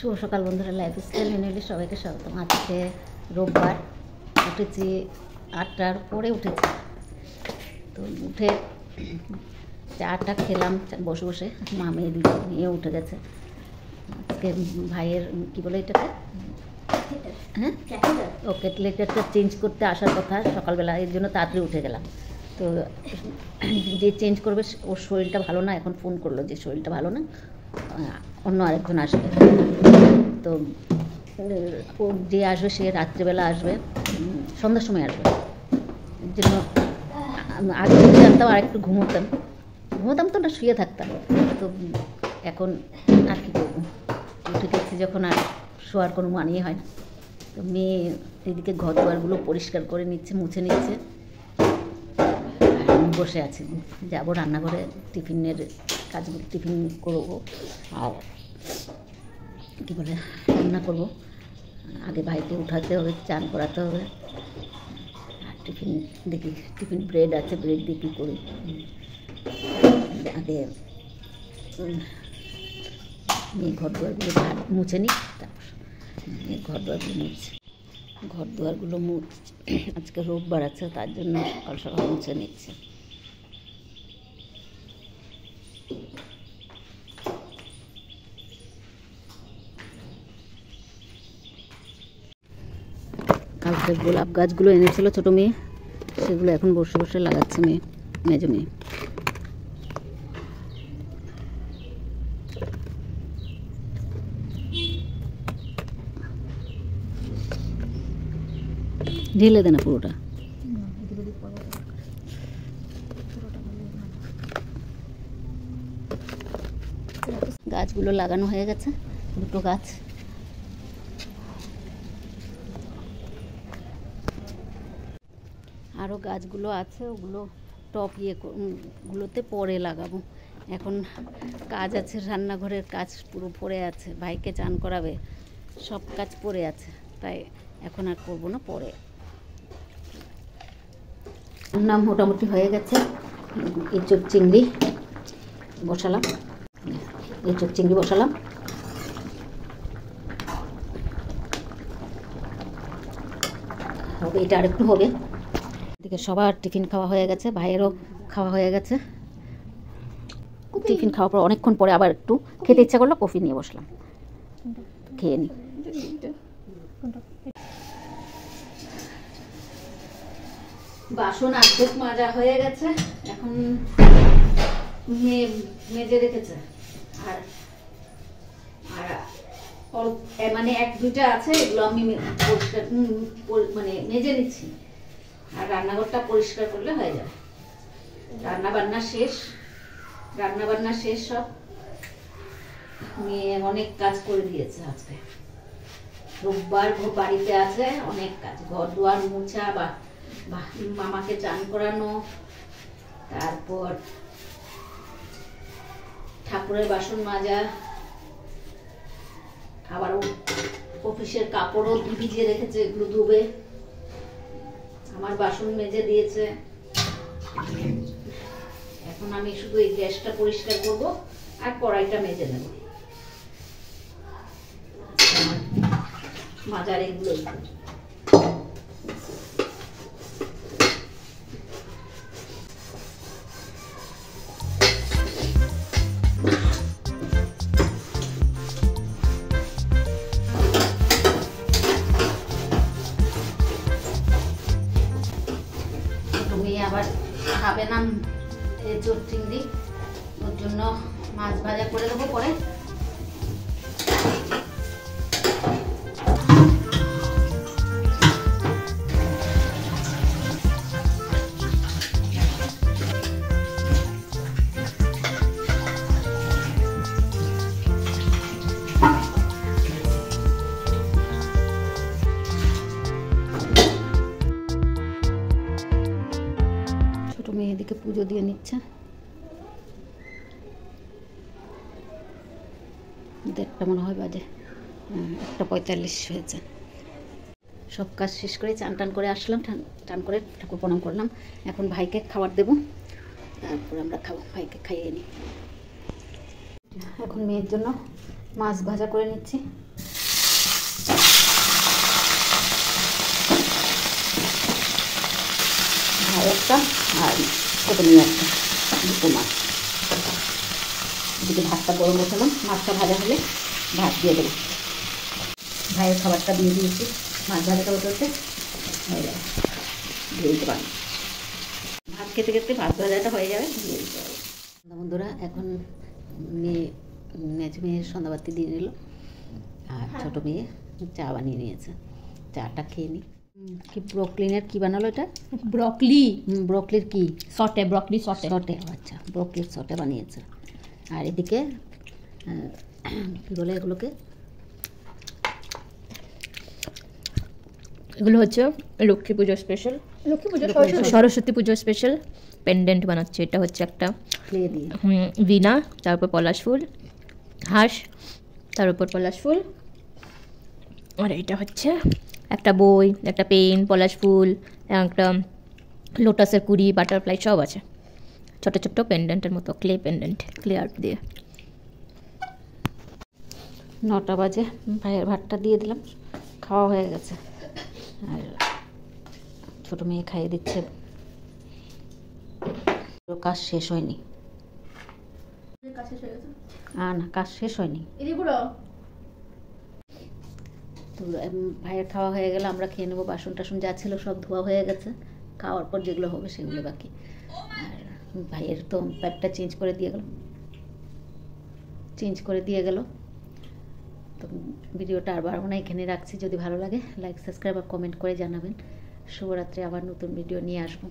শুভ সকাল বন্ধুরা, লাইফস্টাইল মেনুলে সবাইকে স্বাগতম। আজকে রোববার, উঠেছি 8টার পরে উঠেছি। তো উঠে চাটা খেলাম বসে বসে, মামি নিয়ে উঠে গেছে। আজকে ভাইয়ের কী বলে এটাকে, হ্যাঁ ও কেটলেটারটা চেঞ্জ করতে আসার কথা সকালবেলা, এর জন্য তাড়াতাড়ি উঠে গেলাম। তো যে চেঞ্জ করবে ওর শরীরটা ভালো না, এখন ফোন করলো যে শরীরটা ভালো না, অন্য আরেকজন আসবে। তো ও যে আসবে সে রাত্রিবেলা আসবে, সন্ধ্যার সময় আসবে। এর জন্য আগে জানতাম আর একটু ঘুমোতাম তো না, শুয়ে থাকতাম। তো এখন আর কি করবো, উঠে গেছি যখন আর শোয়ার কোনো মানিয়ে হয় না। তো মেয়ে এদিকে ঘর দুয়ারগুলো পরিষ্কার করে নিচ্ছে, মুছে নিচ্ছে, আমি বসে আছি। যাবো রান্নাঘরে, টিফিনের কাজগুলো টিফিন করবো আর কী বলে রান্না করবো। আগে ভাইকে উঠাতে হবে, চান করাতে হবে, আর টিফিন দেখি, টিফিন ব্রেড আছে, ব্রেড দিয়ে কী করি। আগে মেয়ে ঘর দুয়ারগুলো মুছে নিই, তারপর ঘর দুয়ারগুলো মুছছে। আজকে রোববার আছে, তার জন্য সকাল সকাল মুছে নিচ্ছে। কালকে গোলাপ গাছগুলো এনেছিল ছোটো মেয়ে, সেগুলো এখন বসে বসে লাগাচ্ছে মেজো মেয়ে। ঢেলে দে না পুরোটা। গাছগুলো লাগানো হয়ে গেছে, দুটো গাছ। আরও গাছগুলো আছে, ওগুলো টপ গুলোতে পরে লাগাবো। এখন কাজ আছে, রান্নাঘরের কাজ পুরো পড়ে আছে, ভাইকে চান করাবে, সব কাজ পড়ে আছে, তাই এখন আর করবো না, পরে। রান্না মোটামুটি হয়ে গেছে। এঁচোড় চিংড়ি বসালাম, হবে, এটা আরেকটু হবে। এদিকে সবার টিফিন খাওয়া হয়ে গেছে, ভাইয়েরও খাওয়া হয়ে গেছে। টিফিন খাওয়ার পর অনেকক্ষণ পরে আবার একটু খেতে ইচ্ছা করলো, কফি নিয়ে বসলাম, খেয়ে নিই। বাসন অর্ধেক মাজা হয়ে গেছে, এখন মেজে রেখেছে, আর মানে 1-2টা আছে, এগুলো আমি পরিষ্কার মানে মেজে নিচ্ছি, আর রান্নাঘরটা পরিষ্কার করলে হয়ে যাবে। রান্নাবান্না শেষ সব। মেয়ে অনেক কাজ করে দিয়েছে আজকে, রোববার বাড়িতে আছে, অনেক কাজ, ঘর দুয়ার মোছা, বা মামাকে চান করানো, তারপর ঠাকুরের বাসন মাজা, আবার অফিসের কাপড়ও ভিজিয়ে রেখেছে, এগুলো ধুবে। আমার বাসন মেজে দিয়েছে। এখন আমি শুধু এই গ্যাসটা পরিষ্কার করব আর কড়াইটা মেজে নেব। মাজার এগুলো আবার খাবে না এঁচোড় চিংড়ি, ওর জন্য মাছ ভাজা করে দেবো পরে। এদিকে পুজো দিয়ে নিচ্ছে, 1:30 মনে হয় বাজে, 1:45 হয়েছে। সব কাজ শেষ করে চান টান করে আসলাম, টান করে ঠাকুর প্রণাম করলাম। এখন ভাইকে খাবার দেবো, তারপর আমরা খাবো, ভাইকে খাইয়ে নিই। এখন মেয়ের জন্য মাছ ভাজা করে নিচ্ছি। ভাই একটা আর ছোটো মেয়ে একটা, দুটো মাছ। এদিকে ভাতটা গরম বসালাম, মাছটা ভাজা হলে ভাত দিয়ে দেবো। ভাইয়ের খাবারটা দিয়ে দিয়েছি, মাছ ভাজাটা হতে হয়ে যাবে, দিয়ে দিতে পারি। ভাত খেতে খেতে ভাত ভাজাটা হয়ে যাবে, দিয়ে দিতে হবে। বন্ধুরা এখন মেয়ে মেয়ের সন্ধ্যাবাতি দিয়ে নিল, আর ছোটো মেয়ে চা বানিয়ে নিয়েছে। চাটা খেয়ে নিই। কি ব্রোকলিনের কী বানালো এটা? ব্রোকলির কি সটে, ব্রকলি সটে। আচ্ছা, ব্রোকলির সটে বানিয়েছে। আর এদিকে কী বলে এগুলোকে, এগুলো হচ্ছে লক্ষ্মী পুজো স্পেশাল, সরস্বতী পুজো স্পেশাল পেন্ডেন্ট বানাচ্ছে। এটা হচ্ছে একটা ক্লে দিয়ে ভিনা, তার উপর পলাশ ফুল, হাঁস, তার উপর পলাশ ফুল। আর এটা হচ্ছে একটা বই, একটা পেন, পলাশ ফুল, একটা লোটাসের কুড়ি, বাটারফ্লাই সব আছে। ছোটো ছোট্ট পেন্ডেন্টের মতো, ক্লে পেন্ডেন্ট, ক্লে আর্ট দিয়ে। 9টা বাজে, ভাইয়ের ভাতটা দিয়ে দিলাম, খাওয়া হয়ে গেছে। আর ছোটো মেয়ে খাইয়ে দিচ্ছে, কাজ শেষ হয়নি। না, কাজ শেষ হয়নি। তো ভাইয়ের খাওয়া হয়ে গেলে আমরা খেয়ে নেবো। বাসন টাসন যা ছিল সব ধোয়া হয়ে গেছে, খাওয়ার পর যেগুলো হবে সেগুলো বাকি। আর ভাইয়ের তো প্যাডটা চেঞ্জ করে দিয়ে গেল। তো ভিডিওটা আর বাড়বো না, এখানে রাখছি। যদি ভালো লাগে লাইক, সাবস্ক্রাইব আর কমেন্ট করে জানাবেন। শুভরাত্রি, আবার নতুন ভিডিও নিয়ে আসবো।